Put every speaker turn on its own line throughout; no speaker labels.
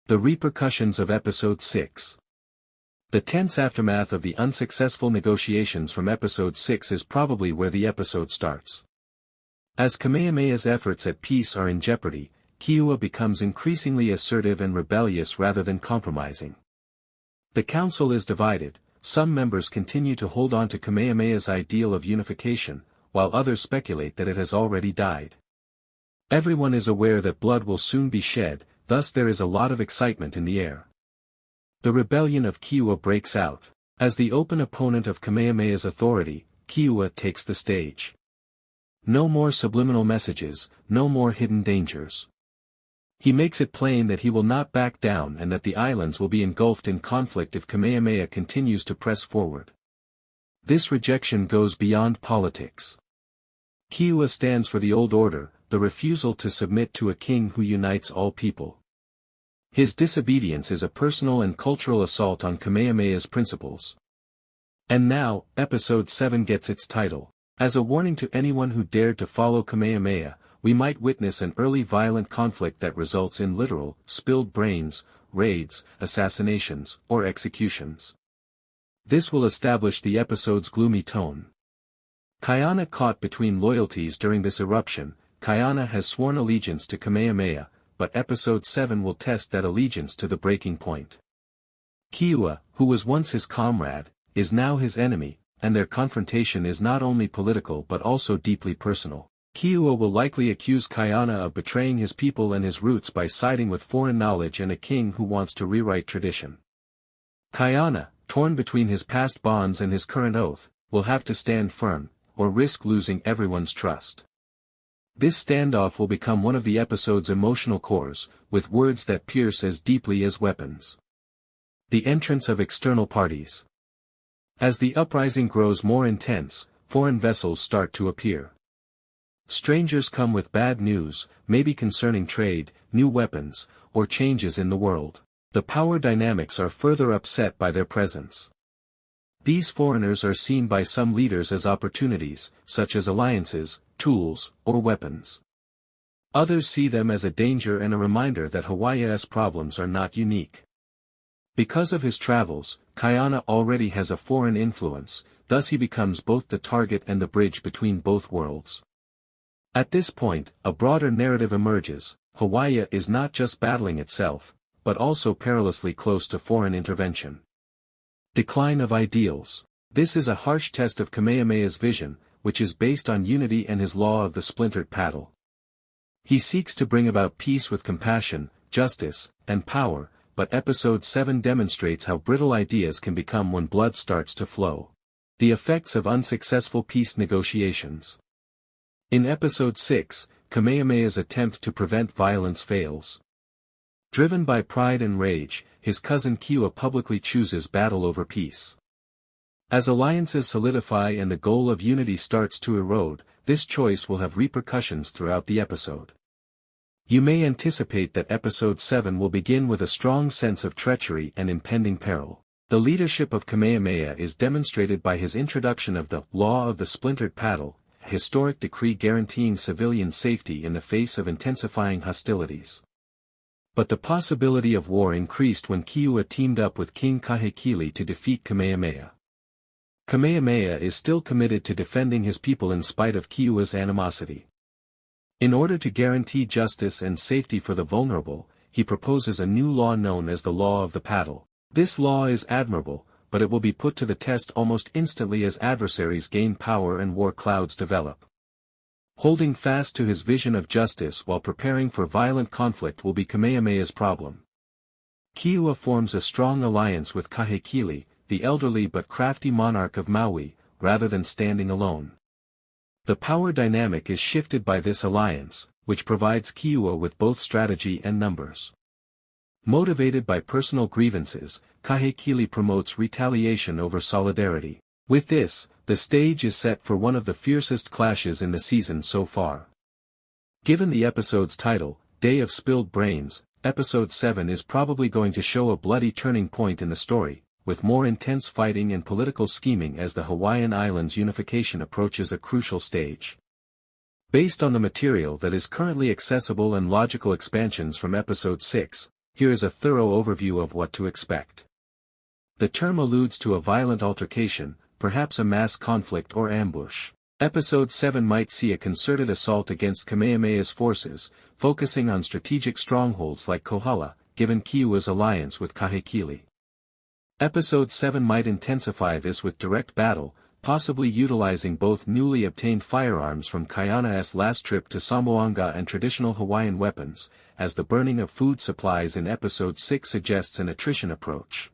The repercussions of Episode 6. The tense aftermath of the unsuccessful negotiations from Episode 6 is probably where the episode starts. As Kamehameha's efforts at peace are in jeopardy, Kiwa becomes increasingly assertive and rebellious rather than compromising. The council is divided. Some members continue to hold on to Kamehameha's ideal of unification, while others speculate that it has already died. Everyone is aware that blood will soon be shed, thus there is a lot of excitement in the air. The rebellion of Kiwa breaks out. As the open opponent of Kamehameha's authority, Kiwa takes the stage. No more subliminal messages, no more hidden dangers. He makes it plain that he will not back down and that the islands will be engulfed in conflict if Kamehameha continues to press forward. This rejection goes beyond politics. Kiwa stands for the old order, the refusal to submit to a king who unites all people. His disobedience is a personal and cultural assault on Kamehameha's principles. And now, Episode 7 gets its title. As a warning to anyone who dared to follow Kamehameha, we might witness an early violent conflict that results in literal, spilled brains, raids, assassinations, or executions. This will establish the episode's gloomy tone. Kayana caught between loyalties during this eruption. Kayana has sworn allegiance to Kamehameha, but Episode 7 will test that allegiance to the breaking point. Kiwa, who was once his comrade, is now his enemy, and their confrontation is not only political but also deeply personal. Kiwa will likely accuse Kayana of betraying his people and his roots by siding with foreign knowledge and a king who wants to rewrite tradition. Kayana, torn between his past bonds and his current oath, will have to stand firm, or risk losing everyone's trust. This standoff will become one of the episode's emotional cores, with words that pierce as deeply as weapons. The entrance of external parties. As the uprising grows more intense, foreign vessels start to appear. Strangers come with bad news, maybe concerning trade, new weapons, or changes in the world. The power dynamics are further upset by their presence. These foreigners are seen by some leaders as opportunities, such as alliances, tools, or weapons. Others see them as a danger and a reminder that Hawaii's problems are not unique. Because of his travels, Kayana already has a foreign influence, thus he becomes both the target and the bridge between both worlds. At this point, a broader narrative emerges. Hawaiʻi is not just battling itself, but also perilously close to foreign intervention. Decline of ideals. This is a harsh test of Kamehameha's vision, which is based on unity and his law of the splintered paddle. He seeks to bring about peace with compassion, justice, and power, but Episode 7 demonstrates how brittle ideas can become when blood starts to flow. The effects of unsuccessful peace negotiations. In Episode 6, Kamehameha's attempt to prevent violence fails. Driven by pride and rage, his cousin Kiwa publicly chooses battle over peace. As alliances solidify and the goal of unity starts to erode, this choice will have repercussions throughout the episode. You may anticipate that Episode 7 will begin with a strong sense of treachery and impending peril. The leadership of Kamehameha is demonstrated by his introduction of the law of the splintered paddle, a historic decree guaranteeing civilian safety in the face of intensifying hostilities. But the possibility of war increased when Kiwa teamed up with King Kahekili to defeat Kamehameha. Kamehameha is still committed to defending his people in spite of Kiwa's animosity. In order to guarantee justice and safety for the vulnerable, he proposes a new law known as the Law of the Paddle. This law is admirable, but it will be put to the test almost instantly as adversaries gain power and war clouds develop. Holding fast to his vision of justice while preparing for violent conflict will be Kamehameha's problem. Kiwa forms a strong alliance with Kahekili, the elderly but crafty monarch of Maui, rather than standing alone. The power dynamic is shifted by this alliance, which provides Kiwa with both strategy and numbers. Motivated by personal grievances, Kahekili promotes retaliation over solidarity. With this, the stage is set for one of the fiercest clashes in the season so far. Given the episode's title, Day of Spilled Brains, Episode 7 is probably going to show a bloody turning point in the story, with more intense fighting and political scheming as the Hawaiian Islands' unification approaches a crucial stage. Based on the material that is currently accessible and logical expansions from Episode 6, Here is a thorough overview of what to expect. The term alludes to a violent altercation, perhaps a mass conflict or ambush. Episode 7 might see a concerted assault against Kamehameha's forces, focusing on strategic strongholds like Kohala, given Kiwa's alliance with Kahekili. Episode 7 might intensify this with direct battle, possibly utilizing both newly obtained firearms from Kayana's last trip to Samoanga and traditional Hawaiian weapons, as the burning of food supplies in Episode 6 suggests an attrition approach.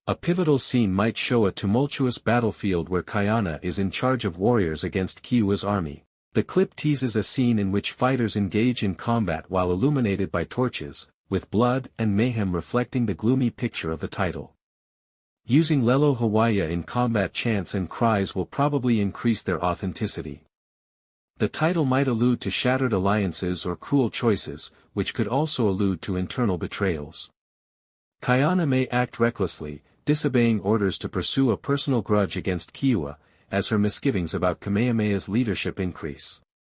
A pivotal scene might show a tumultuous battlefield where Kayana is in charge of warriors against Kiwa's army. The clip teases a scene in which fighters engage in combat while illuminated by torches, with blood and mayhem reflecting the gloomy picture of the title. Using Lelo Hawaiʻi in combat chants and cries will probably increase their authenticity. The title might allude to shattered alliances or cruel choices, which could also allude to internal betrayals. Kayana may act recklessly, disobeying orders to pursue a personal grudge against Kiwa, as her misgivings about Kamehameha's leadership increase.